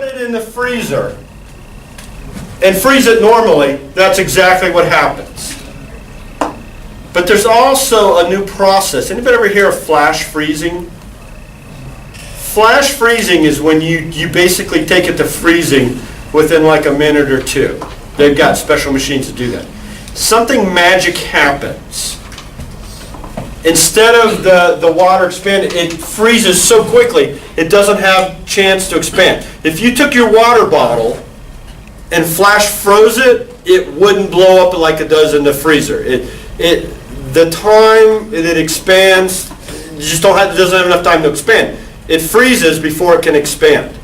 put it in the freezer and freeze it normally, that's exactly what happens. But there's also a new process. Anybody ever hear of flash freezing? Flash freezing is when you basically take it to freezing within like a minute or two. They've got special machines to do that. Something magic happens. Instead of the water expanding, it freezes so quickly it doesn't have a chance to expand. If you took your water bottle and flash froze it, it wouldn't blow up like it does in the freezer. The time that it expands, you just doesn't have enough time to expand. It freezes before it can expand.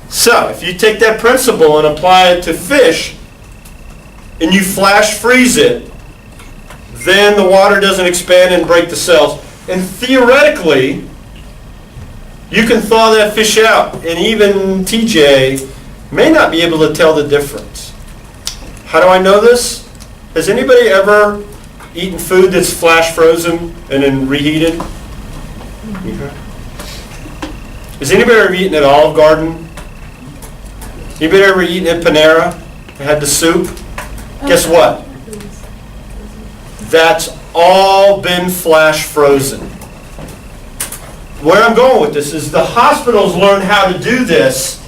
So if you take that principle and apply it to fish, and you flash freeze it, then the water doesn't expand and break the cells. And theoretically, you can thaw that fish out, and even TJ may not be able to tell the difference. How do I know this? Has anybody ever eaten food that's flash frozen and then reheated? Has anybody ever eaten at Olive Garden? Anybody ever eaten at Panera? Had the soup? Guess what? That's all been flash frozen. Where I'm going with this is the hospitals learned how to do this.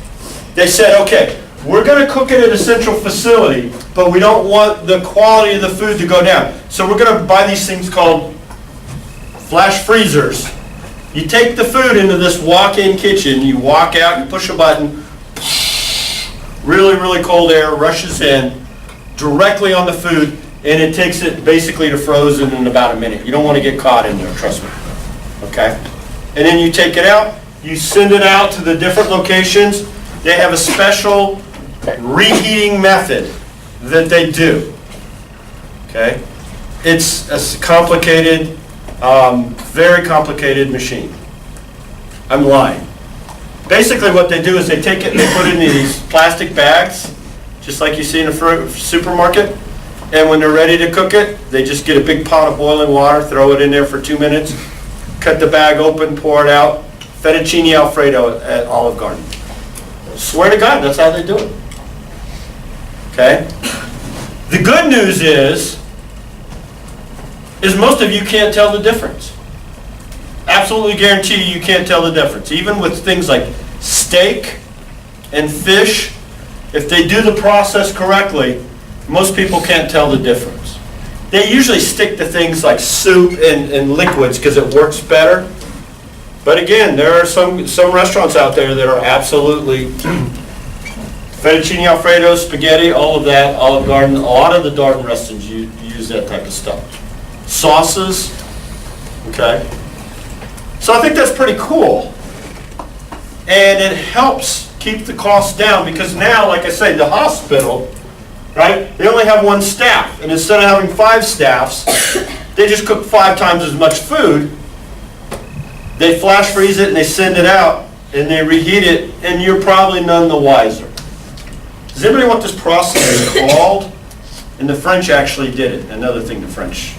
They said, okay, we're going to cook it at a central facility, but we don't want the quality of the food to go down. So we're going to buy these things called flash freezers. You take the food into this walk-in kitchen, you walk out, you push a button, really, really cold air rushes in directly on the food, and it takes it basically to frozen in about a minute. You don't want to get caught in there, trust me. Okay? And then you take it out, you send it out to the different locations. They have a special reheating method that they do. Okay? It's a complicated, very complicated machine. I'm lying. Basically what they do is they take it and they put it in these plastic bags, just like you see in a supermarket. And when they're ready to cook it, they just get a big pot of boiling water, throw it in there for 2 minutes, cut the bag open, pour it out. Fettuccine Alfredo at Olive Garden. Swear to God, that's how they do it. Okay? The good news is most of you can't tell the difference. Absolutely guarantee you can't tell the difference. Even with things like steak and fish, if they do the process correctly, most people can't tell the difference. They usually stick to things like soup and liquids because it works better. But again, there are some restaurants out there that are absolutely fettuccine Alfredo, spaghetti, all of that, Olive Garden, a lot of the Darden restaurants use that type of stuff. Sauces, okay? So I think that's pretty cool. And it helps keep the costs down because now, like I say, the hospital, right, they only have one staff. And instead of having 5 staffs, they just cook 5 times as much food. They flash freeze it and they send it out and they reheat it, and you're probably none the wiser. Does anybody know what this process is called? And the French actually did it. Another thing the French.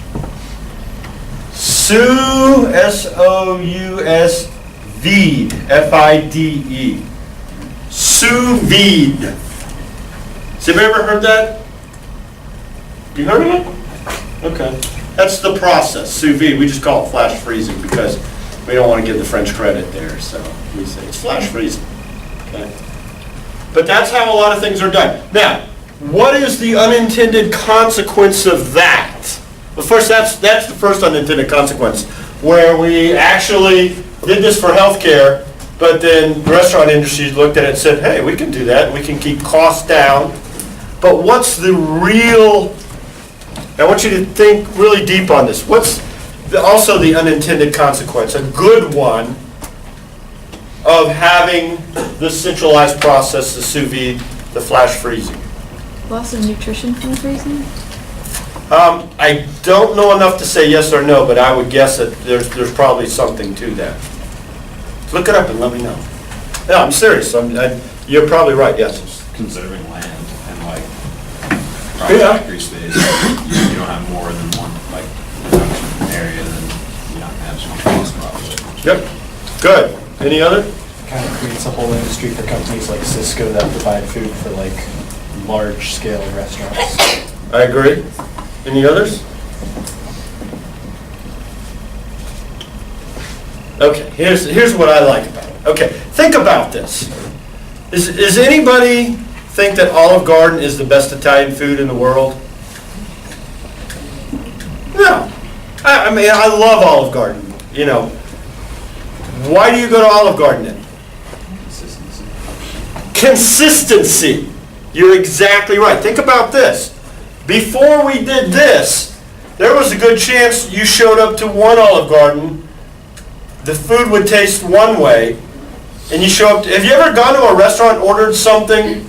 Sous, S-O-U-S, vide, F-I-D-E. Sous vide. Has anybody ever heard that? You heard of it? Okay. That's the process, sous vide. We just call it flash freezing because we don't want to give the French credit there, so we say it's flash freezing. Okay. But that's how a lot of things are done. Now, what is the unintended consequence of that? Well, first, that's the first unintended consequence, where we actually did this for healthcare, but then the restaurant industry looked at it and said, hey, we can do that, we can keep costs down. But what's the real, I want you to think really deep on this. What's also the unintended consequence, a good one, of having the centralized process, the sous vide, the flash freezing? Loss of nutrition from the freezing? I don't know enough to say yes or no, but I would guess that there's probably something to that. Look it up and let me know. No, I'm serious. You're probably right, yes. Conserving land and like probably factory space, you don't have more than one like production area, then you don't have some cost probably. Yep. Good. Any other? Kind of creates a whole industry for companies like Cisco that provide food for like large-scale restaurants. I agree. Any others? Okay, here's what I like about it. Okay, think about this. Is anybody think that Olive Garden is the best Italian food in the world? No. I mean, I love Olive Garden. You know, why do you go to Olive Garden then? Consistency. Consistency. You're exactly right. Think about this. Before we did this, there was a good chance you showed up to one Olive Garden, the food would taste one way, and you show up have you ever gone to a restaurant and ordered something,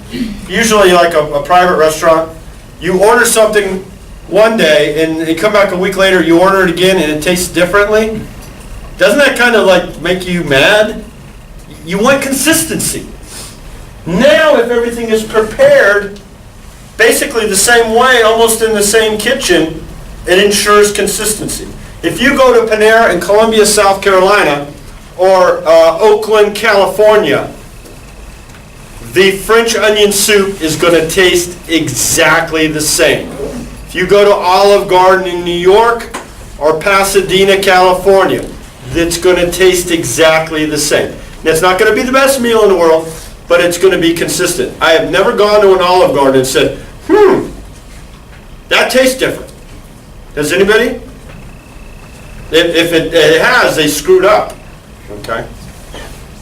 usually like a private restaurant, you order something one day and you come back a week later, you order it again and it tastes differently? Doesn't that kind of like make you mad? You want consistency. Now if everything is prepared basically the same way, almost in the same kitchen, it ensures consistency. If you go to Panera in Columbia, South Carolina, or Oakland, California, the French onion soup is going to taste exactly the same. If you go to Olive Garden in New York or Pasadena, California, it's going to taste exactly the same. And it's not going to be the best meal in the world, but it's going to be consistent. I have never gone to an Olive Garden and said, that tastes different. Does anybody? If it has, they screwed up. Okay?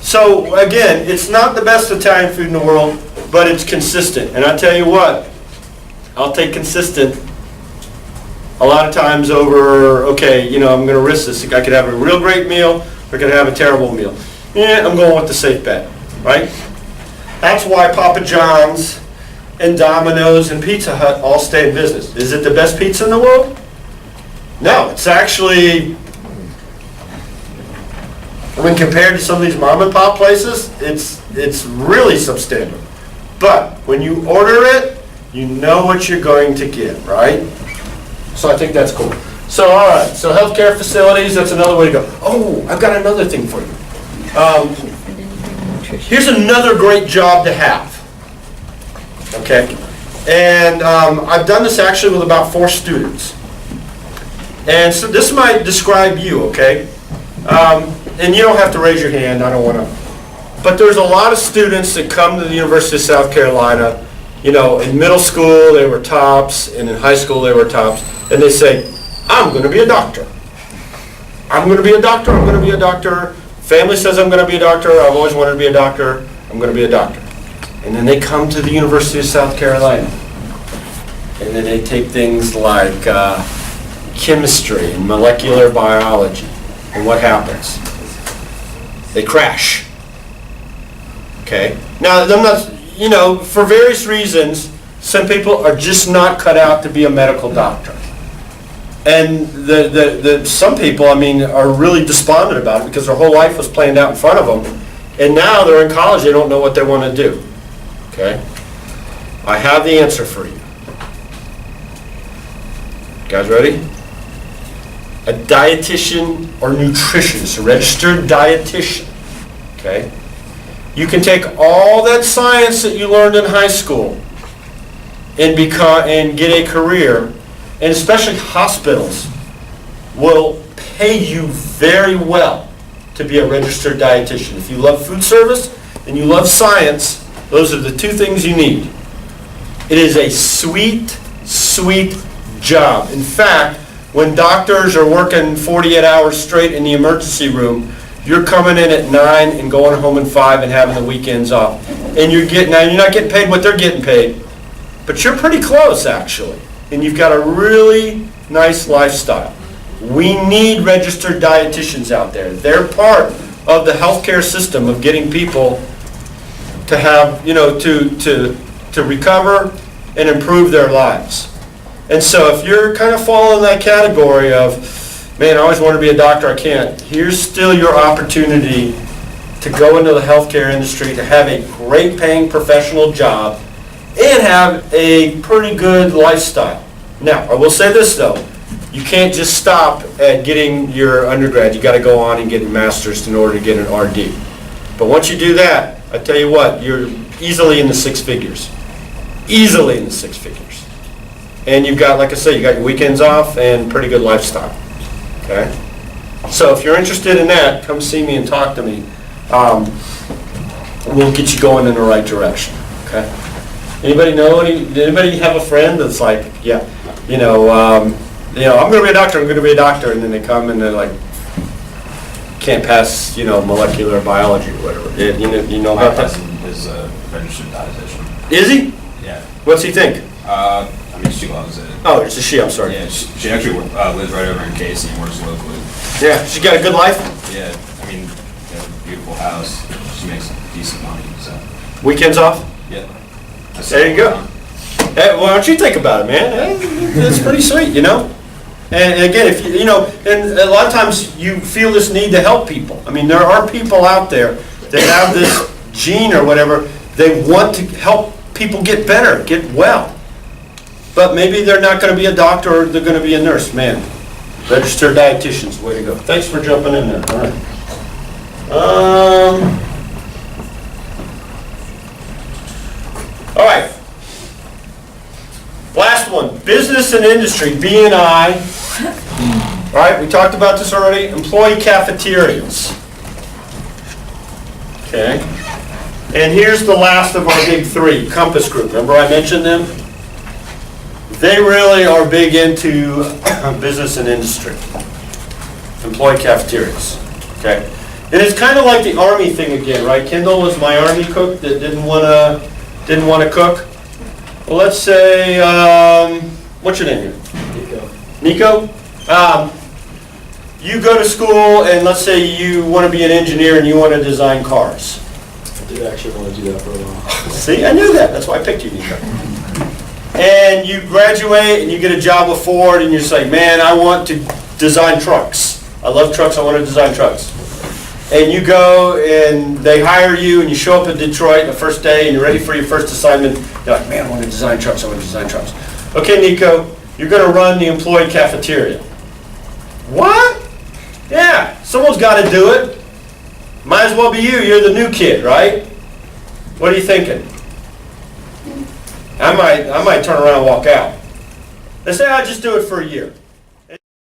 So again, it's not the best Italian food in the world, but it's consistent. And I tell you what, I'll take consistent a lot of times over, okay, you know, I'm going to risk this. I could have a real great meal, or I could have a terrible meal. Yeah, I'm going with the safe bet, right? That's why Papa John's and Domino's and Pizza Hut all stay in business. Is it the best pizza in the world? No, it's actually, when compared to some of these mom and pop places, it's really substandard. But when you order it, you know what you're going to get, right? So I think that's cool. So all right, so healthcare facilities, that's another way to go. Oh, I've got another thing for you. Here's another great job to have. Okay, and I've done this actually with about 4 students. And so this might describe you, okay? And you don't have to raise your hand, I don't want to. But there's a lot of students that come to the University of South Carolina, you know, in middle school they were tops, and in high school they were tops, and they say, I'm going to be a doctor. I'm going to be a doctor, I'm going to be a doctor. Family says I'm going to be a doctor, I've always wanted to be a doctor, I'm going to be a doctor. And then they come to the University of South Carolina. And then they take things like chemistry and molecular biology. And what happens? They crash. Okay? Now, I'm not, you know, for various reasons, some people are just not cut out to be a medical doctor. And some people, I mean, are really despondent about it because their whole life was planned out in front of them. And now they're in college, they don't know what they want to do. Okay? I have the answer for you. Guys ready? A dietitian or nutritionist, a registered dietitian. Okay? You can take all that science that you learned in high school and get a career, and especially hospitals will pay you very well to be a registered dietitian. If you love food service and you love science, those are the 2 things you need. It is a sweet, sweet job. In fact, when doctors are working 48 hours straight in the emergency room, you're coming in at 9 and going home at 5 and having the weekends off. And you're not getting paid what they're getting paid, but you're pretty close actually. And you've got a really nice lifestyle. We need registered dietitians out there. They're part of the healthcare system of getting people to have, you know, to recover and improve their lives. And so if you're kind of falling in that category of, man, I always want to be a doctor, I can't, here's still your opportunity to go into the healthcare industry, to have a great paying professional job, and have a pretty good lifestyle. Now, I will say this though, you can't just stop at getting your undergrad. You got to go on and get a master's in order to get an RD. But once you do that, I tell you what, you're easily in the six figures. Easily in the six figures. And you've got, like I say, you got your weekends off and pretty good lifestyle. Okay? So if you're interested in that, come see me and talk to me. We'll get you going in the right direction. Okay? Anybody have a friend that's like, yeah, I'm going to be a doctor, and then they come and they're like, can't pass, molecular biology or whatever. You know My about that? cousin is a registered dietitian. Is he? Yeah. What's he think? I mean, she loves it. Oh, it's a she, I'm sorry. Yeah, she actually lives right over in Casey and works locally. Yeah, she's got a good life? Yeah, I mean, they have a beautiful house. She makes decent money, so. Weekends off? Yeah. There you go. Hey, why don't you think about it, man? It's pretty sweet, And again, if and a lot of times you feel this need to help people. I mean, there are people out there that have this gene or whatever. They want to help people get better, get well. But maybe they're not going to be a doctor or they're going to be a nurse. Man, registered dietitians, way to go. Thanks for jumping in there. All right. All right. Last one, business and industry, B&I. All right, we talked about this already. Employee cafeterias. Okay. And here's the last of our big three, Compass Group. Remember I mentioned them? They really are big into business and industry. Employee cafeterias. Okay. And it's kind of like the Army thing again, right? Kendall was my Army cook that didn't want to cook. Well, let's say, what's your name here? Nico? You go to school and let's say you want to be an engineer and you want to design cars. I did actually want to do that for a while. See, I knew that. That's why I picked you, Nico. And you graduate and you get a job with Ford and you say, man, I want to design trucks. I love trucks, I want to design trucks. And you go and they hire you and you show up in Detroit the first day and you're ready for your first assignment. You're like, man, I want to design trucks, I want to design trucks. Okay, Nico, you're going to run the employee cafeteria. What? Yeah, someone's got to do it. Might as well be you, you're the new kid, right? What are you thinking? I might turn around and walk out. They say, I'll just do it for a year.